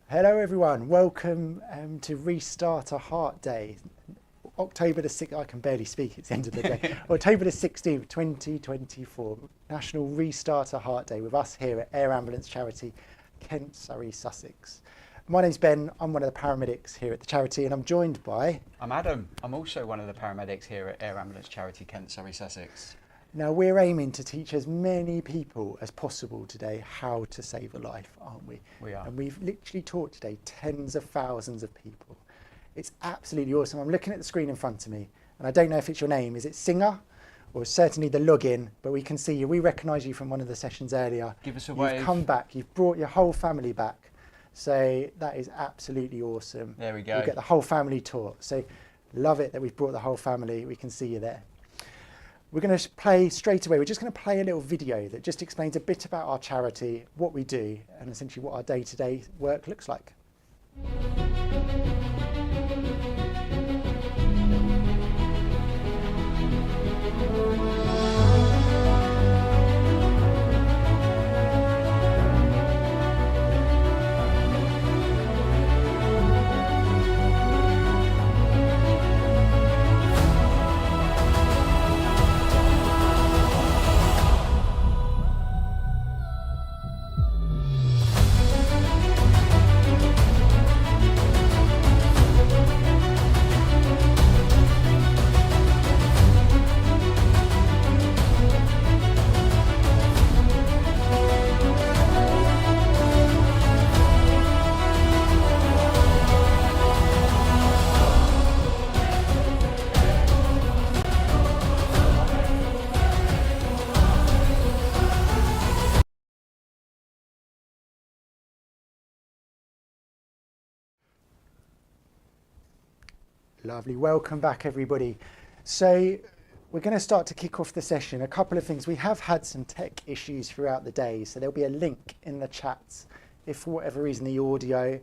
Hello everyone, welcome to Restart a Heart Day. October the 6th, I can barely speak, it's the end of the day. October the 16th, 2024, National Restart a Heart Day with us here at Air Ambulance Charity, Kent, Surrey, Sussex. My name's Ben, I'm one of the paramedics here at the charity and I'm joined by... I'm Adam, I'm also one of the paramedics here at Air Ambulance Charity, Kent, Surrey, Sussex. Now we're aiming to teach as many people as possible today how to save a life, aren't we? We are. And we've literally taught today tens of thousands of people. It's absolutely awesome. I'm looking at the screen in front of me and I don't know if it's your name. Is it Singer? Or certainly the login, but we can see you. We recognise you from one of the sessions earlier. Give us a wave. You've come back, you've brought your whole family back. So that is absolutely awesome. There we go. You get the whole family taught. So love it that we've brought the whole family. We can see you there. We're going to play straight away. We're just going to play a little video that just explains a bit about our charity, what we do, and essentially what our day-to-day work looks like. Lovely, welcome back everybody. So we're going to start to kick off the session. A couple of things. We have had some tech issues throughout the day, so there'll be a link in the chats. If for whatever reason the audio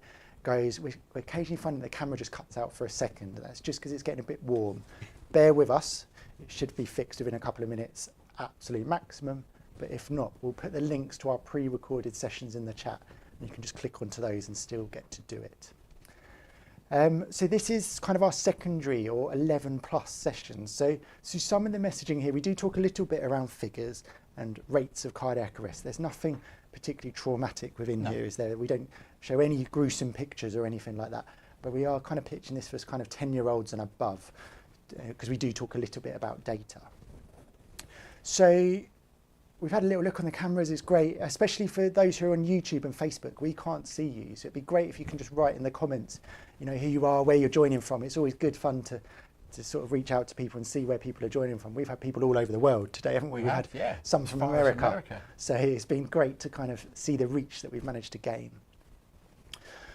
goes, we're occasionally finding the camera just cuts out for a second. That's just because it's getting a bit warm. Bear with us. It should be fixed within a couple of minutes, absolute maximum. But if not, we'll put the links to our pre-recorded sessions in the chat. And you can just click onto those and still get to do it. So this is kind of our secondary or 11 plus sessions. So some of the messaging here, we do talk a little bit around figures and rates of cardiac arrest. There's nothing particularly traumatic within here, is there? We don't show any gruesome pictures or anything like that. But we are kind of pitching this for kind of 10-year-olds and above, because we do talk a little bit about data. So we've had a little look on the cameras. It's great, especially for those who are on YouTube and Facebook. We can't see you, so it'd be great if you can just write in the comments, you know, who you are, where you're joining from. It's always good fun to sort of reach out to people and see where people are joining from. We've had people all over the world today, haven't we? We've had yeah. some from America. So it's been great to kind of see the reach that we've managed to gain.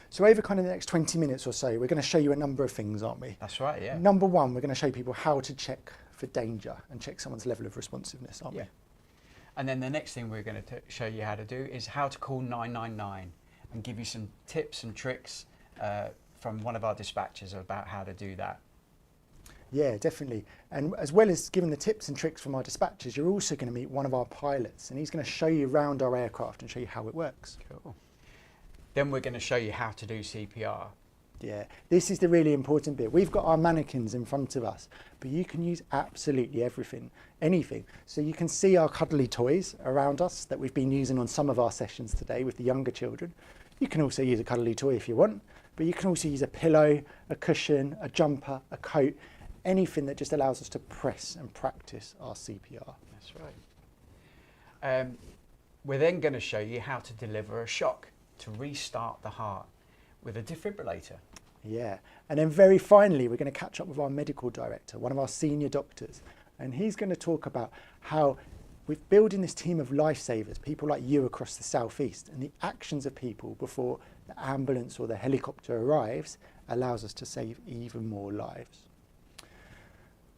So over kind of the next 20 minutes or so, we're going to show you a number of things, aren't we? That's right, yeah. Number one, we're going to show people how to check for danger and check someone's level of responsiveness, aren't we? And then the next thing we're going to show you how to do is how to call 999 and give you some tips and tricks from one of our dispatchers about how to do that. Yeah, definitely. And as well as giving the tips and tricks from our dispatchers, you're also going to meet one of our pilots and he's going to show you around our aircraft and show you how it works. Cool. Then we're going to show you how to do CPR. Yeah, this is the really important bit. We've got our mannequins in front of us, but you can use absolutely everything, anything. So you can see our cuddly toys around us that we've been using on some of our sessions today with the younger children. You can also use a cuddly toy if you want, but you can also use a pillow, a cushion, a jumper, a coat, anything that just allows us to press and practice our CPR. That's right. We're then going to show you how to deliver a shock to restart the heart with a defibrillator. Yeah, and then very finally we're going to catch up with our medical director, one of our senior doctors, and he's going to talk about how we're building this team of lifesavers, people like you across the southeast, and the actions of people before the ambulance or the helicopter arrives allows us to save even more lives.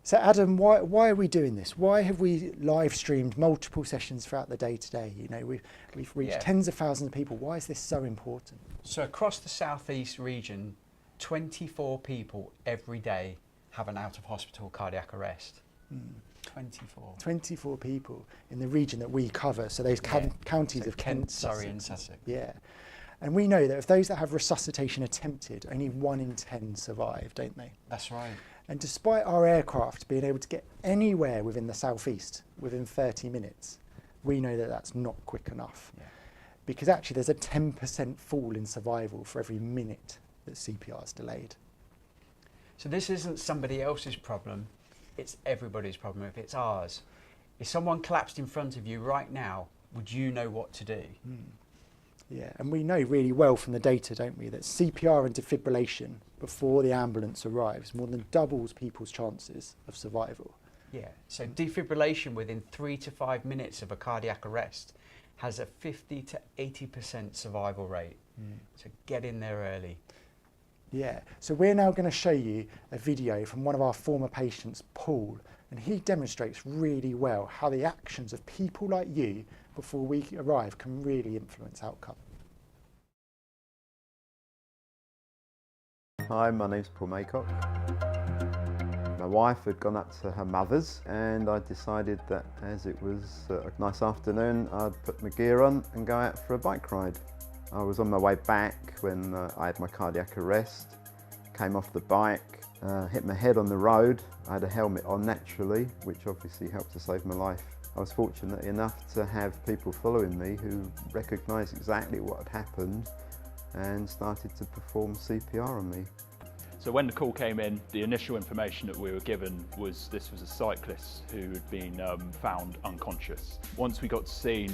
So Adam, why are we doing this? Why have we live streamed multiple sessions throughout the day today? You know, we've reached tens of thousands of people. Why is this so important? So across the southeast region, 24 people every day have an out-of-hospital cardiac arrest. 24. 24 people in the region that we cover. So those counties of Kent, Surrey and Sussex. Yeah. And we know that of those that have resuscitation attempted, only 1 in 10 survive, don't they? That's right. And despite our aircraft being able to get anywhere within the southeast within 30 minutes, we know that that's not quick enough. Yeah. Because actually there's a 10% fall in survival for every minute that CPR is delayed. So this isn't somebody else's problem, it's everybody's problem if it's ours. If someone collapsed in front of you right now, would you know what to do? Yeah, and we know really well from the data, don't we, that CPR and defibrillation before the ambulance arrives more than doubles people's chances of survival. Yeah, so defibrillation within 3 to 5 minutes of a cardiac arrest has a 50 to 80% survival rate. So get in there early. Yeah, so we're now going to show you a video from one of our former patients, Paul, and he demonstrates really well how the actions of people like you before we arrive can really influence outcome. Hi, my name's Paul Maycock. My wife had gone up to her mother's and I decided that as it was a nice afternoon, I'd put my gear on and go out for a bike ride. I was on my way back when I had my cardiac arrest, came off the bike, hit my head on the road. I had a helmet on naturally, which obviously helped to save my life. I was fortunate enough to have people following me who recognised exactly what had happened and started to perform CPR on me. So when the call came in, the initial information that we were given was this was a cyclist who had been found unconscious. Once we got to scene,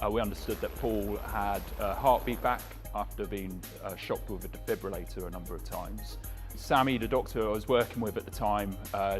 we understood that Paul had a heartbeat back after being shocked with a defibrillator a number of times. Sammy, the doctor I was working with at the time,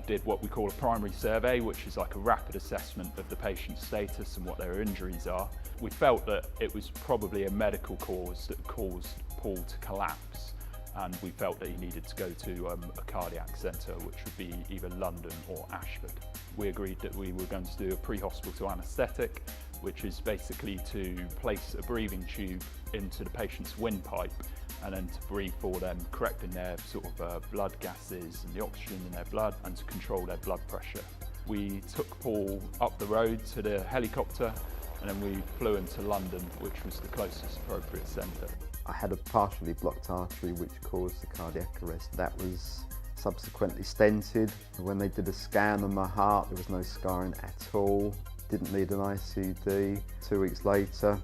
did what we call a primary survey, which is like a rapid assessment of the patient's status and what their injuries are. We felt that it was probably a medical cause that caused Paul to collapse, and we felt that he needed to go to a cardiac centre, which would be either London or Ashford. We agreed that we were going to do a pre-hospital anaesthetic, which is basically to place a breathing tube into the patient's windpipe and then to breathe for them, correcting their sort of blood gases and the oxygen in their blood, and to control their blood pressure. We took Paul up the road to the helicopter and then we flew him to London, which was the closest appropriate centre. I had a partially blocked artery which caused the cardiac arrest. That was subsequently stented. When they did a scan on my heart, there was no scarring at all. Didn't need an ICD. 2 weeks later,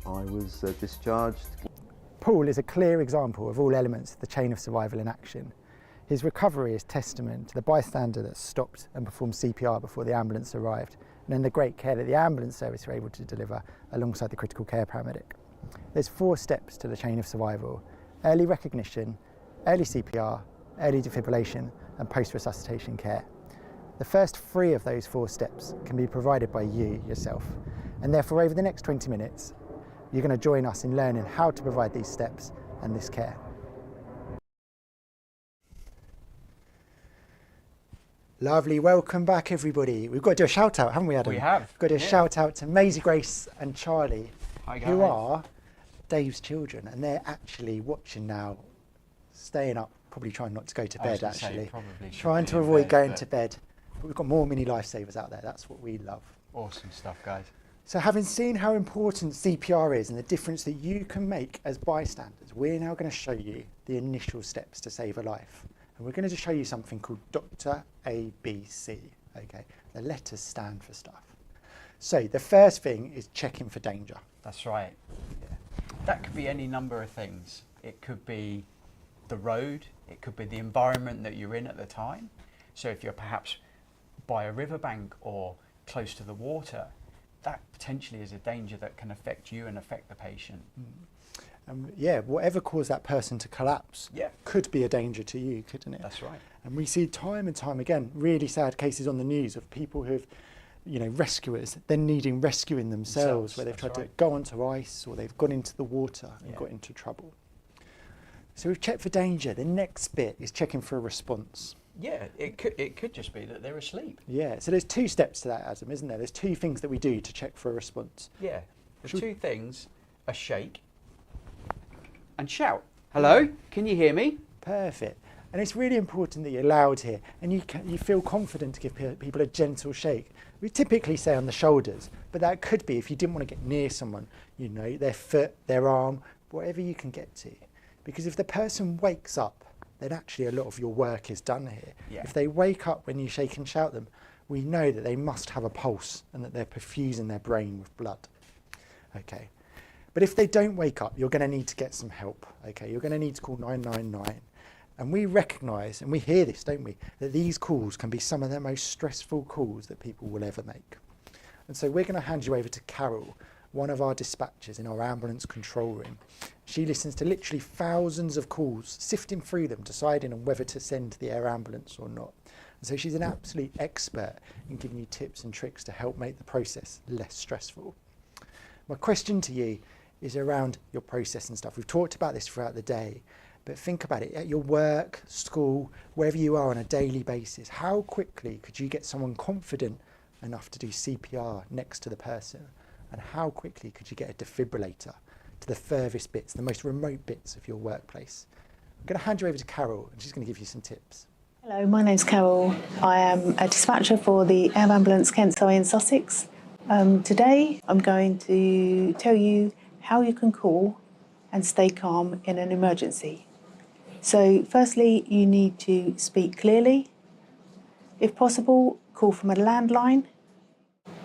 I was discharged. Paul is a clear example of all elements of the chain of survival in action. His recovery is testament to the bystander that stopped and performed CPR before the ambulance arrived, and then the great care that the ambulance service were able to deliver alongside the critical care paramedic. There's 4 steps to the chain of survival: early recognition, early CPR, early defibrillation, and post-resuscitation care. The first 3 of those 4 steps can be provided by you yourself, and therefore over the next 20 minutes, you're going to join us in learning how to provide these steps and this care. Lovely, welcome back everybody. We've got to do a shout out, haven't we, Adam? We have. We've got to do a shout out to Maisie, Grace and Charlie, Hi guys. who are Dave's children, and they're actually watching now, staying up, probably trying not to go to I was bed gonna say, actually. probably should Trying be to in avoid bed, going but to bed. But we've got more mini lifesavers out there, that's what we love. Awesome stuff, guys. So having seen how important CPR is and the difference that you can make as bystanders, we're now going to show you the initial steps to save a life. And we're going to just show you something called Dr. ABC, okay? The letters stand for stuff. So the first thing is checking for danger. That's right. Yeah. That could be any number of things. It could be the road, it could be the environment that you're in at the time. So if you're perhaps by a riverbank or close to the water, that potentially is a danger that can affect you and affect the patient. Yeah, whatever caused that person to collapse Yeah. could be a danger to you, couldn't it? That's right. And we see time and time again really sad cases on the news of people who've, you know, rescuers then needing rescuing themselves, where they've tried to go onto ice or they've gone into the water and got into trouble. So we've checked for danger. The next bit is checking for a response. Yeah, it could just be that they're asleep. Yeah, so there's 2 steps to that, Adam, isn't there? There's 2 things that we do to check for a response. Yeah, the Should- 2 things are shake and shout. Hello, can you hear me? Perfect. And it's really important that you're loud here and you feel confident to give people a gentle shake. We typically say on the shoulders, but that could be if you didn't want to get near someone, you know, their foot, their arm, whatever you can get to. Because if the person wakes up, then actually a lot of your work is done here. Yeah. If they wake up when you shake and shout them, we know that they must have a pulse and that they're perfusing their brain with blood. Okay. But if they don't wake up, you're going to need to get some help. Okay. You're going to need to call 999. And we recognise, and we hear this, don't we, that these calls can be some of the most stressful calls that people will ever make. And so we're going to hand you over to Carol, one of our dispatchers in our ambulance control room. She listens to literally thousands of calls, sifting through them, deciding on whether to send the air ambulance or not. And so she's an absolute expert in giving you tips and tricks to help make the process less stressful. My question to you is around your process and stuff. We've talked about this throughout the day, but think about it at your work, school, wherever you are on a daily basis. How quickly could you get someone confident enough to do CPR next to the person? And how quickly could you get a defibrillator to the furthest bits, the most remote bits of your workplace? I'm going to hand you over to Carol, and she's going to give you some tips. Hello, my name's Carol. I am a dispatcher for the Air Ambulance Kent Surrey in Sussex. Today I'm going to tell you how you can call and stay calm in an emergency. So firstly, you need to speak clearly. If possible, call from a landline.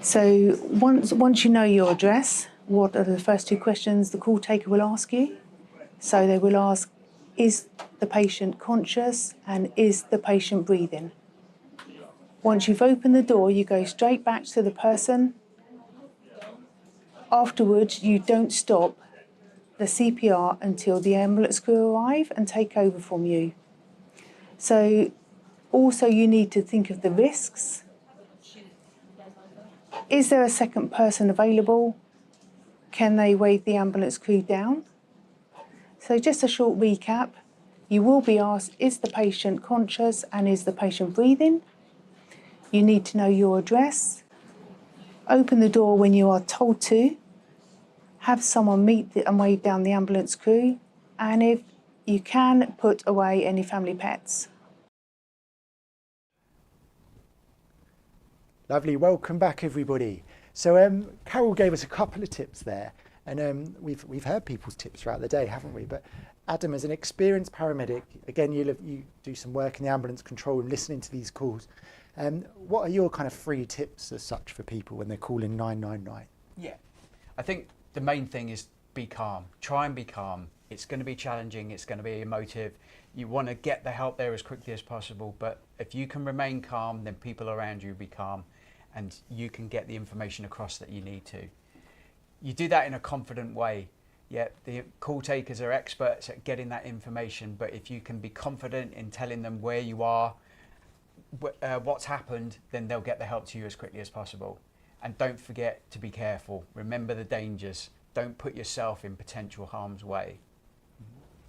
So once you know your address, what are the first two questions the call taker will ask you? So they will ask, is the patient conscious and is the patient breathing? Once you've opened the door, you go straight back to the person. Afterwards, you don't stop the CPR until the ambulance crew arrive and take over from you. So also you need to think of the risks. Is there a second person available? Can they wave the ambulance crew down? So just a short recap. You will be asked, is the patient conscious and is the patient breathing? You need to know your address. Open the door when you are told to. Have someone meet and wave down the ambulance crew. And if you can, put away any family pets. Lovely, welcome back everybody. So Carol gave us a couple of tips there, and we've heard people's tips throughout the day, haven't we? But Adam, as an experienced paramedic, again, you do some work in the ambulance control and listening to these calls. What are your kind of free tips as such for people when they're calling 999? Yeah, I think the main thing is be calm. Try and be calm. It's going to be challenging. It's going to be emotive. You want to get the help there as quickly as possible. But if you can remain calm, then people around you will be calm and you can get the information across that you need to. You do that in a confident way. Yeah, the call takers are experts at getting that information. But if you can be confident in telling them where you are, what's happened, then they'll get the help to you as quickly as possible. And don't forget to be careful. Remember the dangers. Don't put yourself in potential harm's way.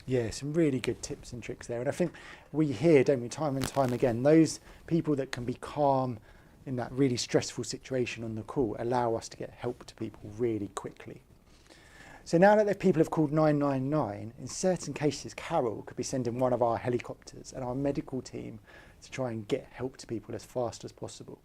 Yeah, some really good tips and tricks there. And I think we hear, don't we, time and time again, those people that can be calm in that really stressful situation on the call allow us to get help to people really quickly. So now that the people have called 999, in certain cases, Carol could be sending one of our helicopters and our medical team to try and get help to people as fast as possible.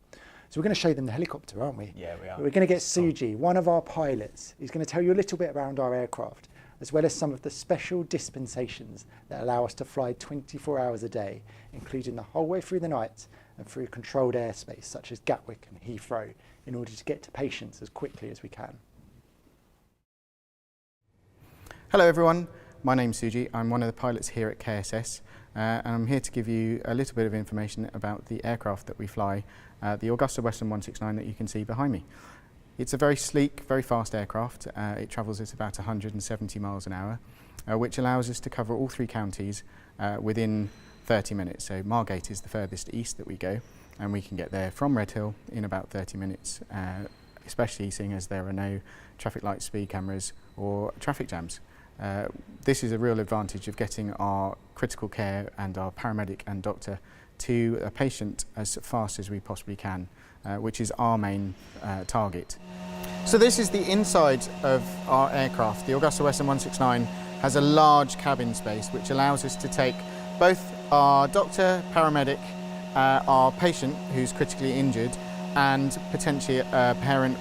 So we're going to show them the helicopter, aren't we? Yeah, we are. We're going to get Suji, one of our pilots, who's going to tell you a little bit around our aircraft, as well as some of the special dispensations that allow us to fly 24 hours a day, including the whole way through the night and through controlled airspace such as Gatwick and Heathrow, in order to get to patients as quickly as we can. Hello everyone, my name's Suji. I'm one of the pilots here at KSS and I'm here to give you a little bit of information about the aircraft that we fly, the Augusta Western 169 that you can see behind me. It's a very sleek, very fast aircraft. It travels at about 170 miles an hour, which allows us to cover all 3 counties within 30 minutes. So Margate is the furthest east that we go, and we can get there from Redhill in about 30 minutes, especially seeing as there are no traffic light speed cameras or traffic jams. This is a real advantage of getting our critical care and our paramedic and doctor to a patient as fast as we possibly can, which is our main target. So this is the inside of our aircraft. The Augusta Western 169 has a large cabin space which allows us to take both our doctor, paramedic, our patient who's critically injured and potentially a parent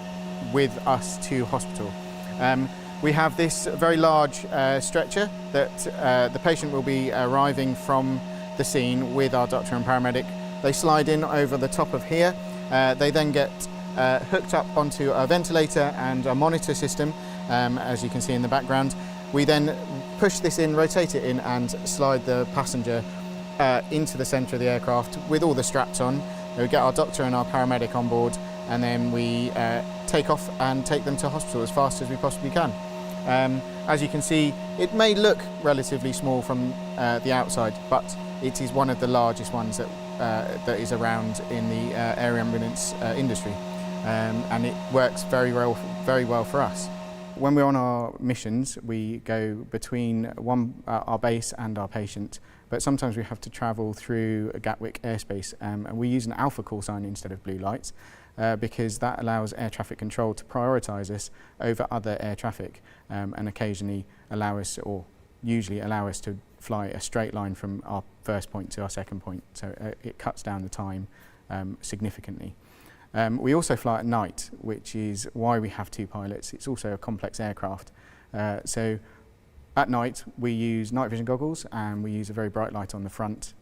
with us to hospital. We have this very large stretcher that the patient will be arriving from the scene with our doctor and paramedic. They slide in over the top of here. They then get hooked up onto a ventilator and a monitor system, as you can see in the background. We then push this in, rotate it in, and slide the passenger into the centre of the aircraft with all the straps on. We get our doctor and our paramedic on board, and then we take off and take them to hospital as fast as we possibly can. As you can see, it may look relatively small from the outside, but it is one of the largest ones that is around in the air ambulance industry, and it works very well for us. When we're on our missions, we go between our base and our patient, but sometimes we have to travel through a Gatwick airspace, and we use an alpha call sign instead of blue lights, because that allows air traffic control to prioritise us over other air traffic, and occasionally usually allow us to fly a straight line from our first point to our second point, so it cuts down the time significantly. We also fly at night, which is why we have two pilots. It's also a complex aircraft. So at night we use night vision goggles, and we use a very bright light on the front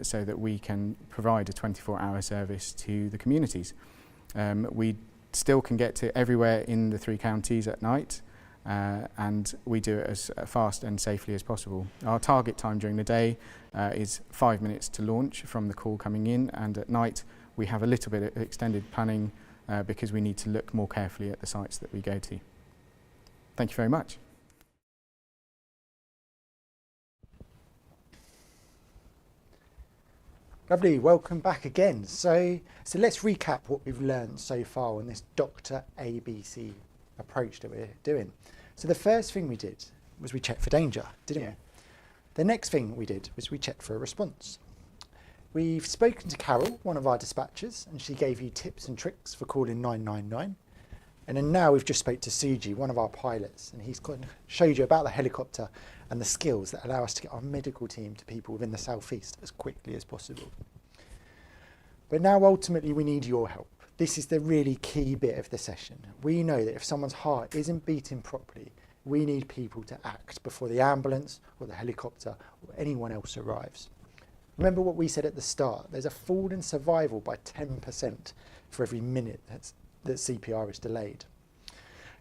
so that we can provide a 24-hour service to the communities. We still can get to everywhere in the 3 counties at night, and we do it as fast and safely as possible. Our target time during the day is 5 minutes to launch from the call coming in, and at night we have a little bit of extended planning because we need to look more carefully at the sites that we go to. Thank you very much. Lovely, welcome back again. So let's recap what we've learned so far on this Dr. ABC approach that we're doing. So the first thing we did was we checked for danger, didn't we? The next thing we did was we checked for a response. We've spoken to Carol, one of our dispatchers, and she gave you tips and tricks for calling 999. And then now we've just spoke to Suji, one of our pilots, and he's showed you about the helicopter and the skills that allow us to get our medical team to people within the southeast as quickly as possible. But now ultimately we need your help. This is the really key bit of the session. We know that if someone's heart isn't beating properly, we need people to act before the ambulance or the helicopter or anyone else arrives. Remember what we said at the start, there's a fall in survival by 10% for every minute that CPR is delayed.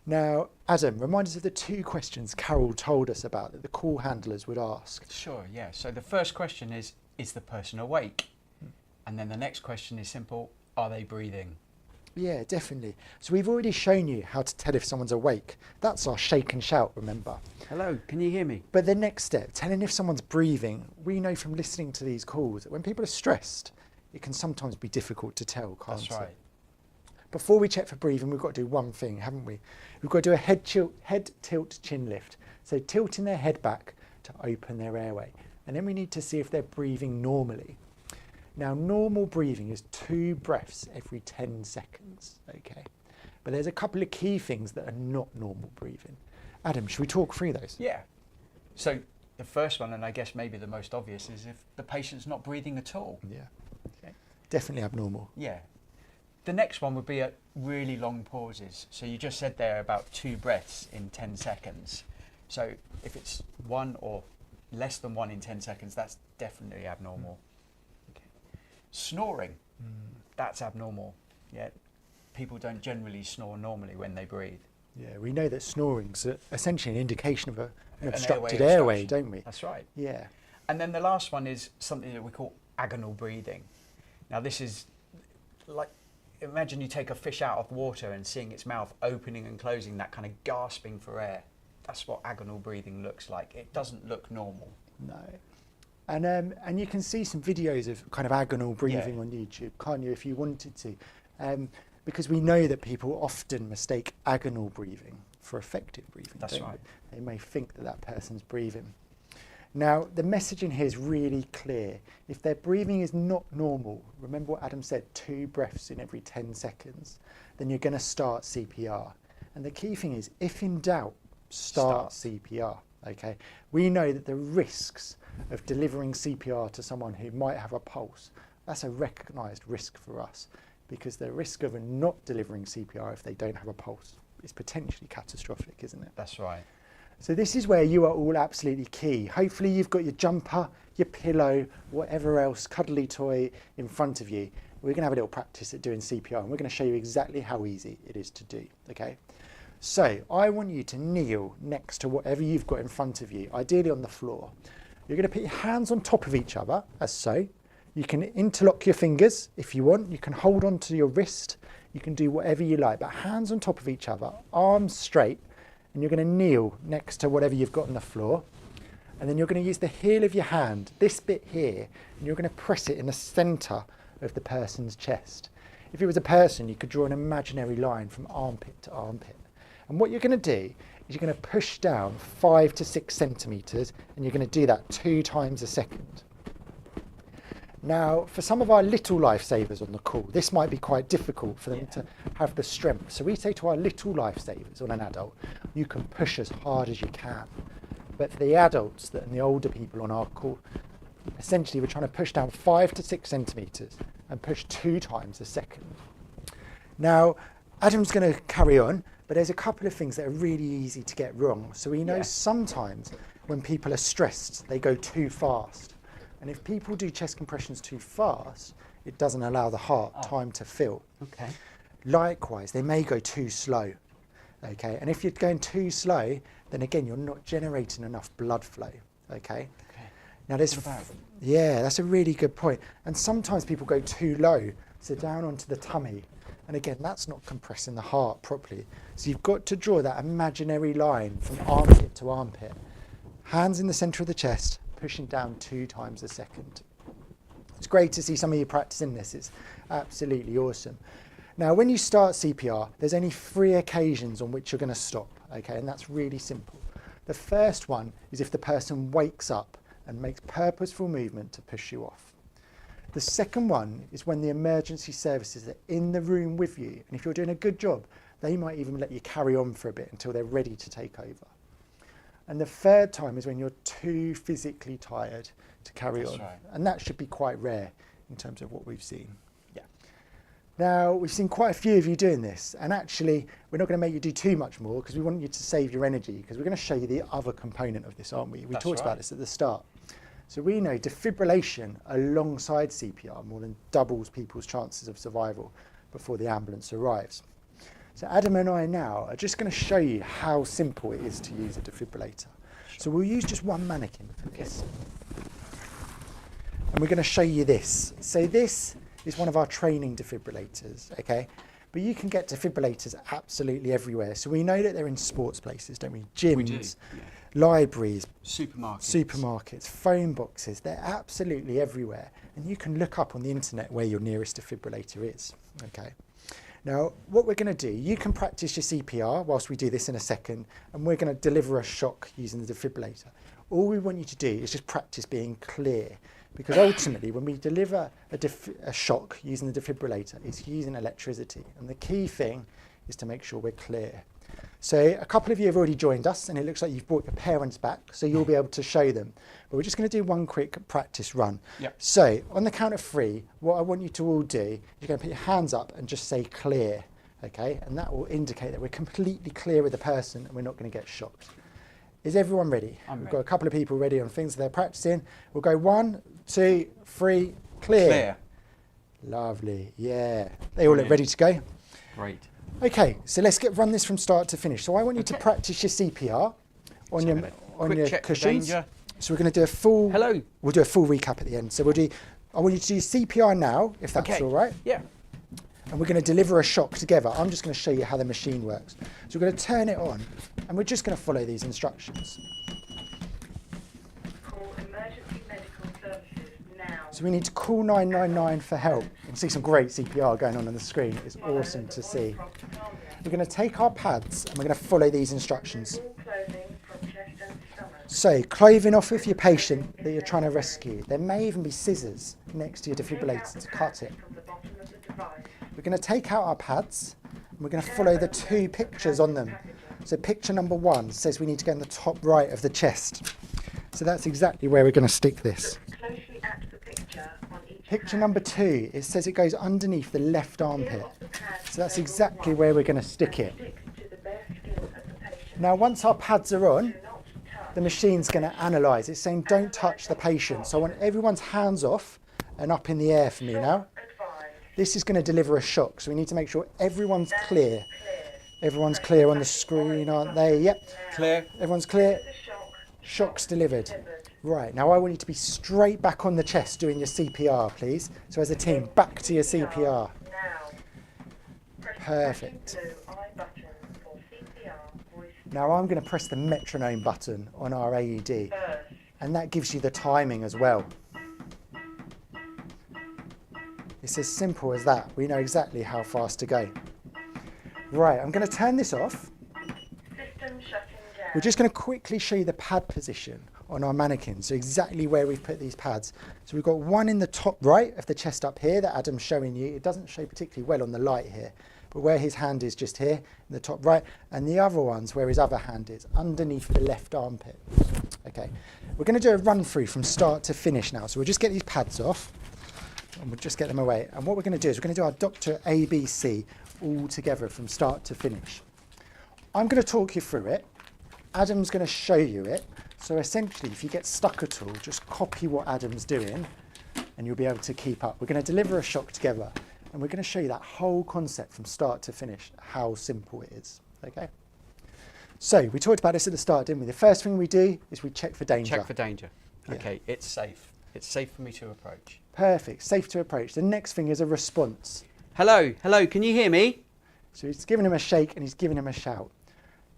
Now, Adam, remind us of the 2 questions Carol told us about that the call handlers would ask. Sure, yeah. So the first question is the person awake? And then the next question is simple, are they breathing? Yeah, definitely. So we've already shown you how to tell if someone's awake. That's our shake and shout, remember? Hello, can you hear me? But the next step, telling if someone's breathing, we know from listening to these calls that when people are stressed, it can sometimes be difficult to tell, can't it? That's right. Before we check for breathing, we've got to do one thing, haven't we? We've got to do a head tilt, chin lift. So tilting their head back to open their airway. And then we need to see if they're breathing normally. Now, normal breathing is 2 breaths every 10 seconds, okay? But there's a couple of key things that are not normal breathing. Adam, should we talk through those? Yeah. So the first one, and I guess maybe the most obvious, is if the patient's not breathing at all. Yeah. Okay. Definitely abnormal. Yeah. The next one would be at really long pauses. So you just said there about 2 breaths in 10 seconds. So if it's 1 or less than 1 in 10 seconds, that's definitely abnormal. Okay. Snoring, that's abnormal. Yeah. People don't generally snore normally when they breathe. Yeah, we know that snoring's essentially an indication of an obstructed airway airway, obstruction. don't we? That's right. Yeah. And then the last one is something that we call agonal breathing. Now this is like, imagine you take a fish out of water and seeing its mouth opening and closing, that kind of gasping for air. That's what agonal breathing looks like. It doesn't look normal. No. And you can see some videos of kind of agonal breathing on YouTube, can't you, if you wanted to? Because we know that people often mistake agonal breathing for effective breathing. That's right. They may think that that person's breathing. Now, the messaging here is really clear. If their breathing is not normal, remember what Adam said, 2 breaths in every 10 seconds, then you're going to start CPR. And the key thing is, if in doubt, start CPR. Okay? We know that the risks of delivering CPR to someone who might have a pulse, that's a recognised risk for us, because the risk of not delivering CPR if they don't have a pulse is potentially catastrophic, isn't it? That's right. So this is where you are all absolutely key. Hopefully you've got your jumper, your pillow, whatever else, cuddly toy in front of you. We're going to have a little practice at doing CPR, and we're going to show you exactly how easy it is to do, okay? So I want you to kneel next to whatever you've got in front of you, ideally on the floor. You're going to put your hands on top of each other, as so. You can interlock your fingers if you want. You can hold on to your wrist. You can do whatever you like, but hands on top of each other, arms straight, and you're going to kneel next to whatever you've got on the floor. And then you're going to use the heel of your hand, this bit here, and you're going to press it in the centre of the person's chest. If it was a person, you could draw an imaginary line from armpit to armpit. And what you're going to do is you're going to push down 5 to 6 centimetres, and you're going to do that 2 times a second. Now, for some of our little lifesavers on the call, this might be quite difficult for them to have the strength. So we say to our little lifesavers on an adult, you can push as hard as you can. But for the adults and the older people on our call, essentially we're trying to push down 5 to 6 centimetres and push 2 times a second. Now, Adam's going to carry on, but there's a couple of things that are really easy to get wrong. So we know sometimes when people are stressed, they go too fast. And if people do chest compressions too fast, it doesn't allow the heart time to fill. Okay. Likewise, they may go too slow. Okay, and if you're going too slow, then again, you're not generating enough blood flow. Okay. Now there's, that's a really good point. And sometimes people go too low, so down onto the tummy. And again, that's not compressing the heart properly. So you've got to draw that imaginary line from armpit to armpit. Hands in the centre of the chest, pushing down 2 times a second. It's great to see some of you practicing this. It's absolutely awesome. Now, when you start CPR, there's only 3 occasions on which you're going to stop, okay? And that's really simple. The first one is if the person wakes up and makes purposeful movement to push you off. The second one is when the emergency services are in the room with you, and if you're doing a good job, they might even let you carry on for a bit until they're ready to take over. And the third time is when you're too physically tired to carry on. Right. And that should be quite rare in terms of what we've seen. Yeah. Now, we've seen quite a few of you doing this, and actually, we're not going to make you do too much more because we want you to save your energy, because we're going to show you the other component of this, aren't we? We talked about this at the start. So we know defibrillation alongside CPR more than doubles people's chances of survival before the ambulance arrives. So Adam and I now are just going to show you how simple it is to use a defibrillator. So we'll use just one mannequin for this. And we're going to show you this. So this is one of our training defibrillators, okay? But you can get defibrillators absolutely everywhere. So we know that they're in sports places, don't we? Gyms, We do, libraries, supermarkets, phone boxes, they're absolutely everywhere. And you can look up on the internet where your nearest defibrillator is, okay? Now, what we're going to do, you can practice your CPR whilst we do this in a second, and we're going to deliver a shock using the defibrillator. All we want you to do is just practice being clear, because ultimately when we deliver a shock using the defibrillator, it's using electricity, and the key thing is to make sure we're clear. So a couple of you have already joined us, and it looks like you've brought your parents back, so you'll be able to show them. But we're just going to do one quick practice run. Yep. So on the count of 3, what I want you to all do, you're going to put your hands up and just say clear, okay? And that will indicate that we're completely clear with the person and we're not going to get shocked. Is everyone ready? We've got a couple of people ready on things they're practicing. We'll go 1, 2, 3, clear. Lovely, yeah. They all look ready to go? Great. Okay, so let's run this from start to finish. So I want you to practice your CPR on your cushions. So we're going to do a full. We'll do a full recap at the end. So I want you to do CPR now, if that's all right. Yeah. And we're going to deliver a shock together. I'm just going to show you how the machine works. So we're going to turn it on, and we're just going to follow these instructions. Call emergency medical services now. So we need to call 999 for help. You can see some great CPR going on the screen. It's awesome to see. We're going to take our pads and we're going to follow these instructions. So, clothing off of your patient that you're trying to rescue. There may even be scissors next to your defibrillator to cut it. We're going to take out our pads and we're going to follow the 2 pictures on them. So picture number 1 says we need to go in the top right of the chest. So that's exactly where we're going to stick this. Picture number 2, it says it goes underneath the left armpit. So that's exactly where we're going to stick it. Now, once our pads are on, Do not touch. the machine's going to analyse. It's saying don't touch the patient. So I want everyone's hands off and up in the air for me now. Advised. This is going to deliver a shock, so we need to make sure everyone's clear. Clear. Everyone's clear on the screen, aren't they? Yep. Clear. Everyone's clear. The shock. Shock's delivered. Delivered. Right, now I want you to be straight back on the chest doing your CPR, please. So as a team, back to your CPR. Now. Press Perfect. the blue I button for CPR voice Now I'm going to press the metronome button on our AED, first. and that gives you the timing as well. It's as simple as that. We know exactly how fast to go. Right, I'm going to turn this off. System shutting down. We're just going to quickly show you the pad position on our mannequin, so exactly where we've put these pads. So we've got one in the top right of the chest up here that Adam's showing you. It doesn't show particularly well on the light here, but where his hand is just here in the top right, and the other one's where his other hand is, underneath the left armpit. Okay, we're going to do a run through from start to finish now. So we'll just get these pads off, and we'll just get them away. And what we're going to do is we're going to do our Dr. ABC all together from start to finish. I'm going to talk you through it. Adam's going to show you it. So essentially, if you get stuck at all, just copy what Adam's doing and you'll be able to keep up. We're going to deliver a shock together, and we're going to show you that whole concept from start to finish, how simple it is. Okay? So we talked about this at the start, didn't we? The first thing we do is we check for danger. Check for danger. Yeah. Okay, it's safe. It's safe for me to approach. Perfect. Safe to approach. The next thing is a response. Hello, hello, can you hear me? So he's giving him a shake and he's giving him a shout.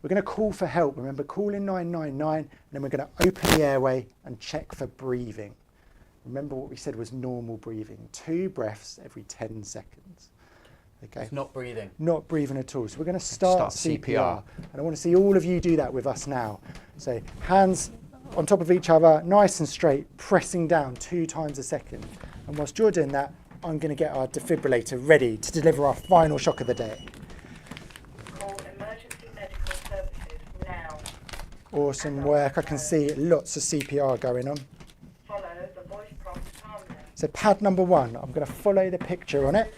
We're going to call for help. Remember, calling 999, and then we're going to open the airway and check for breathing. Remember what we said was normal breathing. 2 breaths every 10 seconds. Okay. It's not breathing. Not breathing at all. So we're going to start Start CPR. CPR. And I want to see all of you do that with us now. So hands on top of each other, nice and straight, pressing down 2 times a second. And whilst you're doing that, I'm going to get our defibrillator ready to deliver our final shock of the day. Call emergency medical services now. Awesome work. I can see lots of CPR going on. Follow the voice prompt calmly. So pad number 1, I'm going to follow the picture on it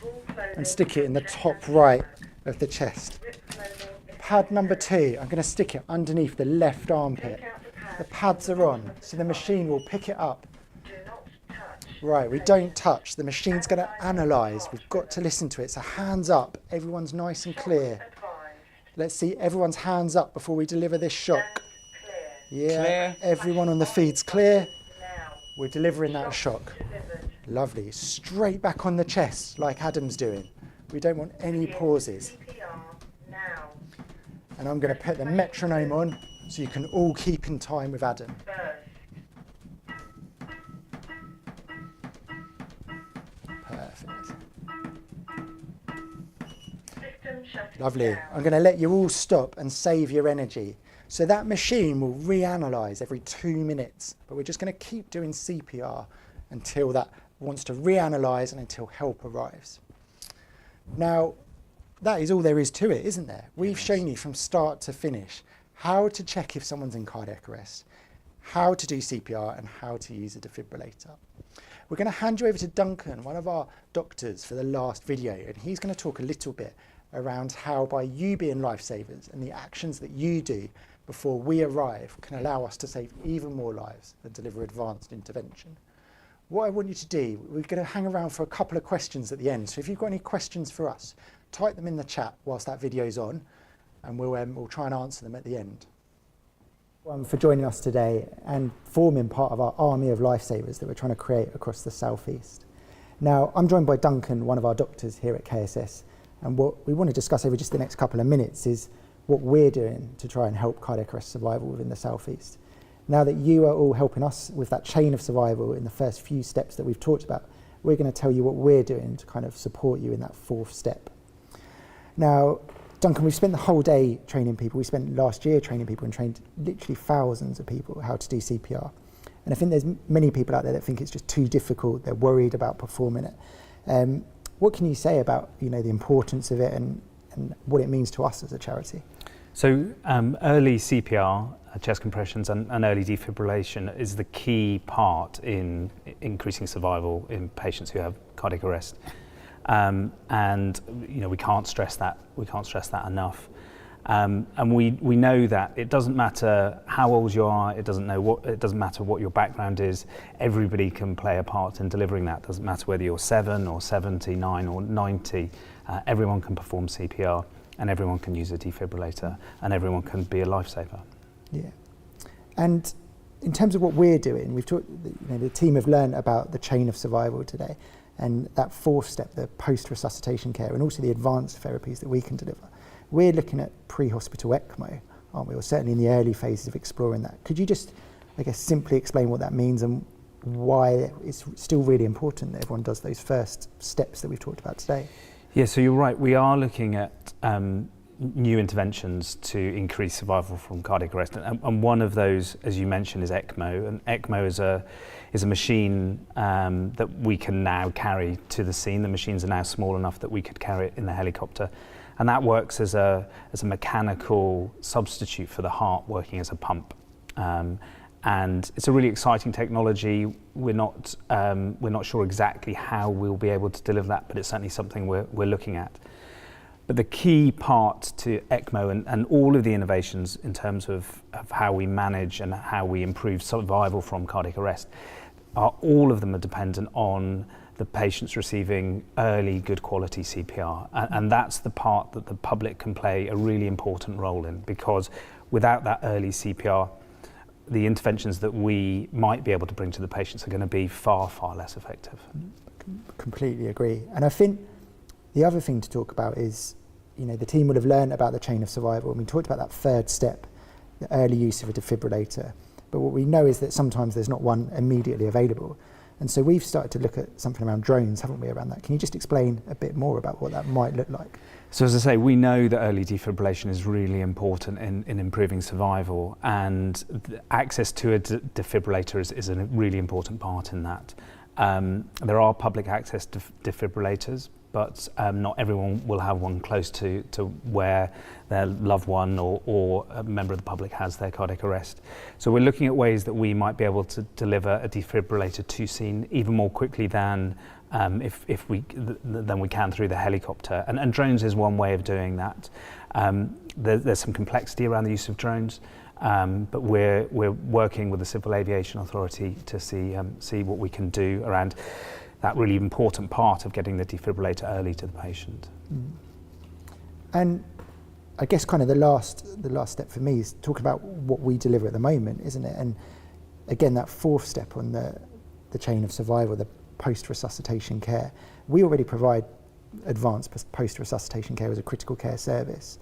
and stick it in the top right of the chest. Pad number 2, I'm going to stick it underneath the left armpit. The pads are on, so the machine will pick it up. Do not touch. Right, we don't touch. The machine's going to analyse. We've got to listen to it. So hands up. Everyone's nice and clear. Advised. Let's see everyone's hands up before we deliver this shock. Clear. Yeah, Clear. everyone on the feed's clear. Now. We're delivering that shock. Delivered. Lovely. Straight back on the chest like Adam's doing. We don't want any pauses. CPR now. And I'm going to put the metronome on so you can all keep in time with Adam. First. Perfect. System shutting Lovely. down. I'm going to let you all stop and save your energy. So that machine will reanalyze every 2 minutes, but we're just going to keep doing CPR until that wants to reanalyze and until help arrives. Now, that is all there is to it, isn't there? We've shown you from start to finish how to check if someone's in cardiac arrest, how to do CPR, and how to use a defibrillator. We're going to hand you over to Duncan, one of our doctors, for the last video, and he's going to talk a little bit around how, by you being lifesavers and the actions that you do before we arrive, can allow us to save even more lives and deliver advanced intervention. What I want you to do, we're going to hang around for a couple of questions at the end. So if you've got any questions for us, type them in the chat whilst that video's on, and we'll try and answer them at the end. For joining us today and forming part of our army of lifesavers that we're trying to create across the southeast. Now, I'm joined by Duncan, one of our doctors here at KSS, and what we want to discuss over just the next couple of minutes is what we're doing to try and help cardiac arrest survival within the southeast. Now that you are all helping us with that chain of survival in the first few steps that we've talked about, we're going to tell you what we're doing to kind of support you in that 4th step. Now, Duncan, we've spent the whole day training people. We spent last year training people and trained literally thousands of people how to do CPR. And I think there's many people out there that think it's just too difficult. They're worried about performing it. What can you say about the importance of it and what it means to us as a charity? So early CPR, chest compressions and early defibrillation is the key part in increasing survival in patients who have cardiac arrest. And we can't stress that enough. And we know that it doesn't matter how old you are, it doesn't matter what your background is, everybody can play a part in delivering that. It doesn't matter whether you're 7 or 79 or 90, everyone can perform CPR and everyone can use a defibrillator and everyone can be a lifesaver. Yeah. And in terms of what we're doing, we've talked, the team have learned about the chain of survival today and that 4th step, the post-resuscitation care, and also the advanced therapies that we can deliver. We're looking at pre-hospital ECMO, aren't we? Or certainly in the early phases of exploring that. Could you just, I guess, simply explain what that means and why it's still really important that everyone does those first steps that we've talked about today? Yeah, so you're right. We are looking at new interventions to increase survival from cardiac arrest, and one of those, as you mentioned, is ECMO. And ECMO is a machine that we can now carry to the scene. The machines are now small enough that we could carry it in the helicopter. And that works as a mechanical substitute for the heart working as a pump. And it's a really exciting technology. We're not sure exactly how we'll be able to deliver that, but it's certainly something we're looking at. But the key part to ECMO and all of the innovations in terms of how we manage and how we improve survival from cardiac arrest, all of them are dependent on the patients receiving early, good quality CPR. And that's the part that the public can play a really important role in, because without that early CPR, the interventions that we might be able to bring to the patients are going to be far, far less effective. Completely agree. And I think the other thing to talk about is, the team would have learned about the chain of survival, and we talked about that 3rd step, the early use of a defibrillator. But what we know is that sometimes there's not one immediately available. And so we've started to look at something around drones, haven't we, around that? Can you just explain a bit more about what that might look like? So as I say, we know that early defibrillation is really important in improving survival, and access to a defibrillator is a really important part in that. There are public access defibrillators, but not everyone will have one close to where their loved one or a member of the public has their cardiac arrest. So we're looking at ways that we might be able to deliver a defibrillator to scene even more quickly than we can through the helicopter. And drones is one way of doing that. There's some complexity around the use of drones, but we're working with the Civil Aviation Authority to see what we can do around that really important part of getting the defibrillator early to the patient. And I guess kind of the last step for me is talking about what we deliver at the moment, isn't it? And again, that 4th step on the chain of survival, the post-resuscitation care. We already provide advanced post-resuscitation care as a critical care service.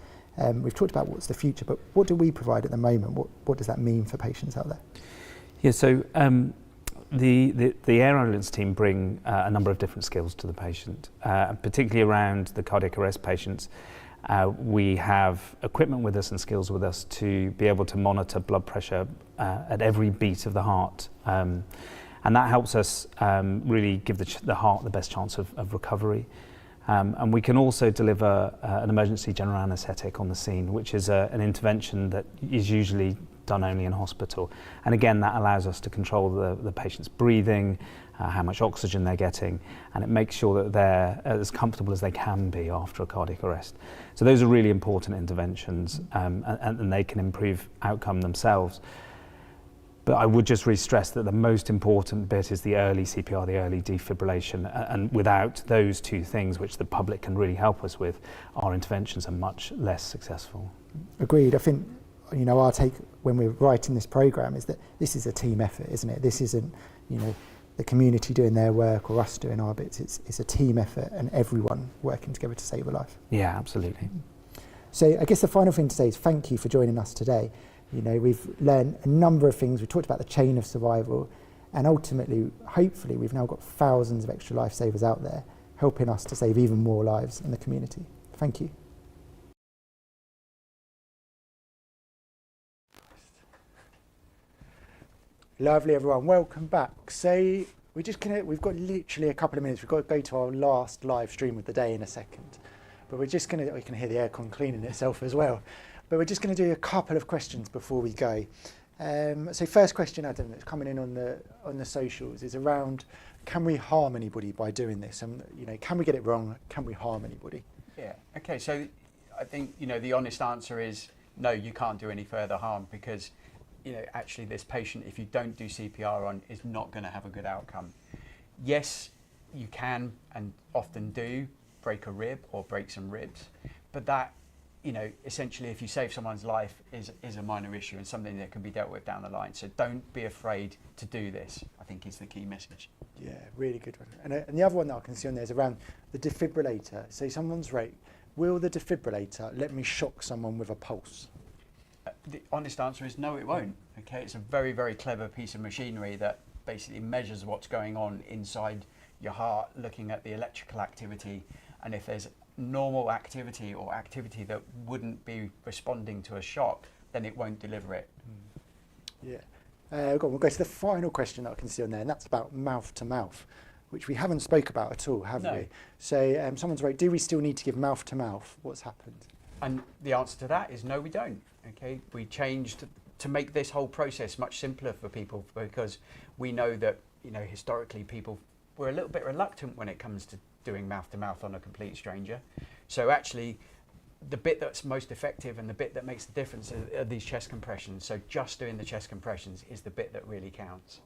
We've talked about what's the future, but what do we provide at the moment? What does that mean for patients out there? Yeah, so the air ambulance team bring a number of different skills to the patient, particularly around the cardiac arrest patients. We have equipment with us and skills with us to be able to monitor blood pressure at every beat of the heart. And that helps us really give the heart the best chance of recovery. And we can also deliver an emergency general anaesthetic on the scene, which is an intervention that is usually done only in hospital. And again, that allows us to control the patient's breathing, how much oxygen they're getting, and it makes sure that they're as comfortable as they can be after a cardiac arrest. So those are really important interventions, and they can improve outcome themselves. But I would just really stress that the most important bit is the early CPR, the early defibrillation, and without those two things, which the public can really help us with, our interventions are much less successful. Agreed. I think, our take when we're writing this programme is that this is a team effort, isn't it? This isn't, the community doing their work or us doing our bits. It's a team effort and everyone working together to save a life. Yeah, absolutely. So I guess the final thing to say is thank you for joining us today. We've learned a number of things. We talked about the chain of survival, and ultimately, hopefully, we've now got thousands of extra lifesavers out there helping us to save even more lives in the community. Thank you. Lovely, everyone. Welcome back. So we've got literally a couple of minutes. We've got to go to our last live stream of the day in a second, but we can hear the aircon cleaning itself as well. But we're just going to do a couple of questions before we go. So first question, Adam, that's coming in on the socials is around, can we harm anybody by doing this? And can we get it wrong? Can we harm anybody? Yeah. Okay. So I think, you know, the honest answer is no, you can't do any further harm, because, you know, actually this patient, if you don't do CPR on, is not going to have a good outcome. Yes, you can and often do break a rib or break some ribs, but that, you know, essentially if you save someone's life is a minor issue and something that can be dealt with down the line. So don't be afraid to do this, I think, is the key message. Yeah, really good one. And the other one that I can see on there is around the defibrillator. So someone's right, will the defibrillator let me shock someone with a pulse? The honest answer is no, it won't. Okay, it's a very, very clever piece of machinery that basically measures what's going on inside your heart, looking at the electrical activity, and if there's normal activity or activity that wouldn't be responding to a shock, then it won't deliver it. Yeah. We'll go to the final question that I can see on there, and that's about mouth to mouth, which we haven't spoke about at all, have No. we? So someone's right, do we still need to give mouth to mouth? What's happened? And the answer to that is no, we don't. Okay, we changed to make this whole process much simpler for people, because we know that, you know, historically people were a little bit reluctant when it comes to doing mouth to mouth on a complete stranger. So actually, the bit that's most effective and the bit that makes the difference are these chest compressions. So just doing the chest compressions is the bit that really counts.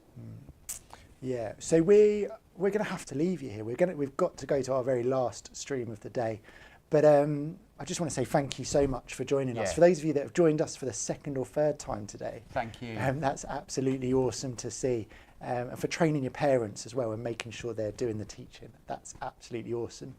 Yeah, so we're going to have to leave you here. We've got to go to our very last stream of the day. But I just want to say thank you so much for joining us. Yeah. For those of you that have joined us for the second or third time today, Thank you. that's absolutely awesome to see. And for training your parents as well and making sure they're doing the teaching, that's absolutely awesome.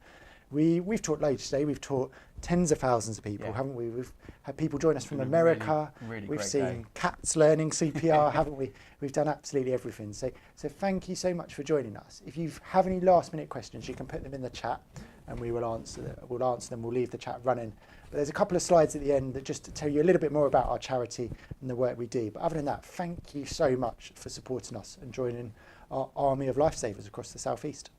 We've taught loads today. We've taught tens of thousands of people, Yeah. haven't we? We've had people join us from been a America. really We've great seen day. cats learning CPR, haven't we? We've done absolutely everything. So thank you so much for joining us. If you have any last minute questions, you can put them in the chat and we will answer them. We'll leave the chat running. But there's a couple of slides at the end that just tell you a little bit more about our charity and the work we do. But other than that, thank you so much for supporting us and joining our army of lifesavers across the South East.